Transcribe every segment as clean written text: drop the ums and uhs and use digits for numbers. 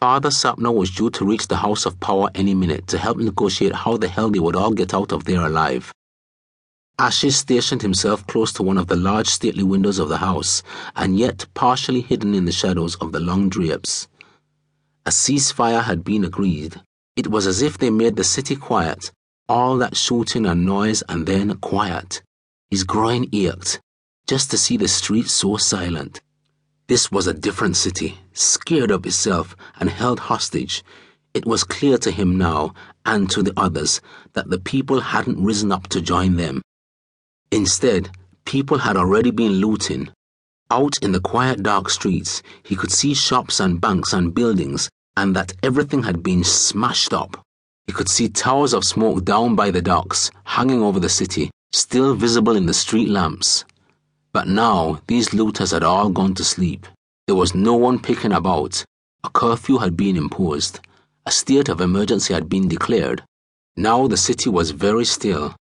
Father Sapno was due to reach the House of Power any minute to help negotiate how the hell they would all get out of there alive. Ashes stationed himself close to one of the large stately windows of the house, and yet partially hidden in the shadows of the long drapes. A ceasefire had been agreed. It was as if they made the city quiet, all that shooting and noise, and then quiet. His groin ached, just to see the streets so silent. This was a different city, scared of itself and held hostage. It was clear to him now, and to the others, that the people hadn't risen up to join them. Instead, people had already been looting. Out in the quiet dark streets, he could see shops and banks and buildings, and that everything had been smashed up. He could see towers of smoke down by the docks, hanging over the city, still visible in the street lamps. But now, these looters had all gone to sleep. There was no one picking about. A curfew had been imposed. A state of emergency had been declared. Now the city was very still.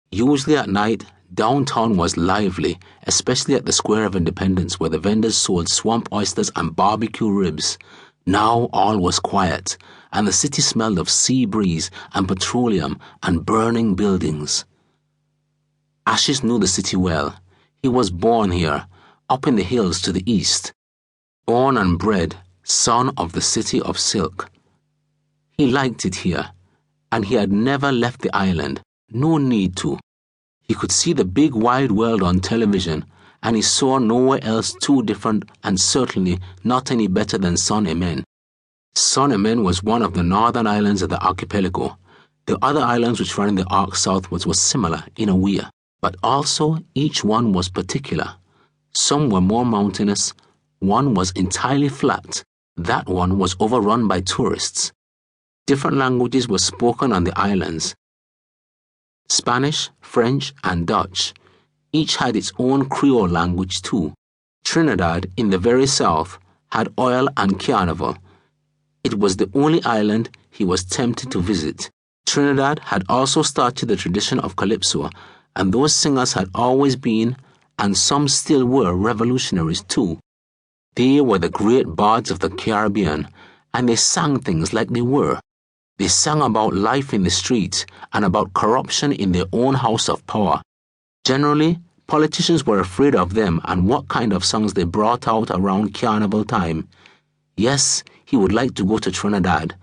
Usually at night, downtown was lively, especially at the Square of Independence where the vendors sold swamp oysters and barbecue ribs. Now all was quiet, and the city smelled of sea breeze and petroleum and burning buildings. Ashes knew the city well. He was born here, up in the hills to the east. Born and bred, son of the city of silk. He liked it here, and he had never left the island. No need to. He could see the big wide world on television, and he saw nowhere else too different and certainly not any better than Son Emen. Son Emen was one of the northern islands of the archipelago. The other islands which ran in the arc southwards were similar in a way, but also each one was particular. Some were more mountainous, one was entirely flat, that one was overrun by tourists. Different languages were spoken on the islands. Spanish, French, and Dutch. Each had its own Creole language too. Trinidad, in the very south, had oil and carnival. It was the only island he was tempted to visit. Trinidad had also started the tradition of calypso, and those singers had always been, and some still were, revolutionaries too. They were the great bards of the Caribbean, and they sang things like they were. They sang about life in the streets and about corruption in their own house of power. Generally, politicians were afraid of them and what kind of songs they brought out around carnival time. Yes, he would like to go to Trinidad,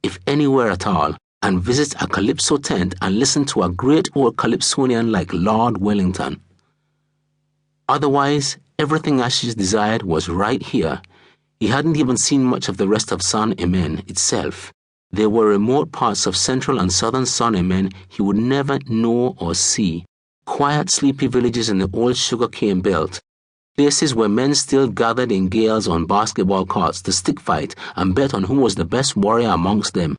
if anywhere at all, and visit a calypso tent and listen to a great old calypsonian like Lord Wellington. Otherwise, everything Ashes desired was right here. He hadn't even seen much of the rest of Son Emen itself. There were remote parts of central and southern Son Emen he would never know or see. Quiet, sleepy villages in the old sugarcane belt. Places where men still gathered in gales on basketball courts to stick fight and bet on who was the best warrior amongst them.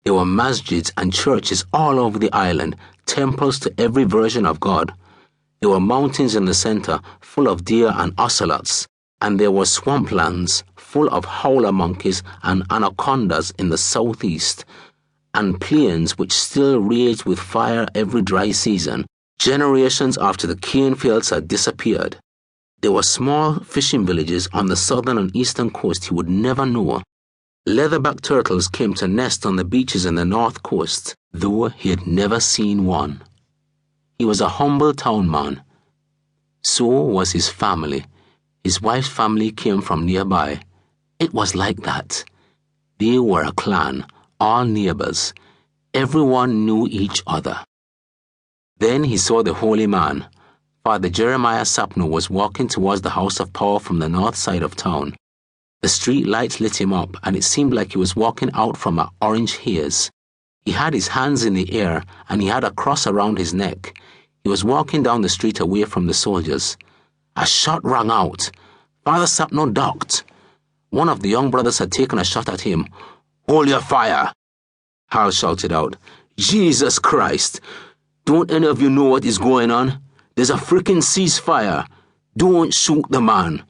There were masjids and churches all over the island, temples to every version of God. There were mountains in the center, full of deer and ocelots, and there were swamplands, full of howler monkeys and anacondas in the southeast, and plains which still raged with fire every dry season, generations after the cane fields had disappeared. There were small fishing villages on the southern and eastern coast he would never know. Leatherback turtles came to nest on the beaches in the north coast, though he had never seen one. He was a humble town man. So was his family. His wife's family came from nearby. It was like that. They were a clan, all neighbors. Everyone knew each other. Then he saw the holy man. Father Jeremiah Sapno was walking towards the House of Power from the north side of town. The street lights lit him up, and it seemed like he was walking out from an orange haze. He had his hands in the air, and he had a cross around his neck. He was walking down the street away from the soldiers. A shot rang out. Father Sapno ducked. One of the young brothers had taken a shot at him. "Hold your fire!" Hal shouted out. "Jesus Christ! Don't any of you know what is going on? There's a frickin' ceasefire. Don't shoot the man."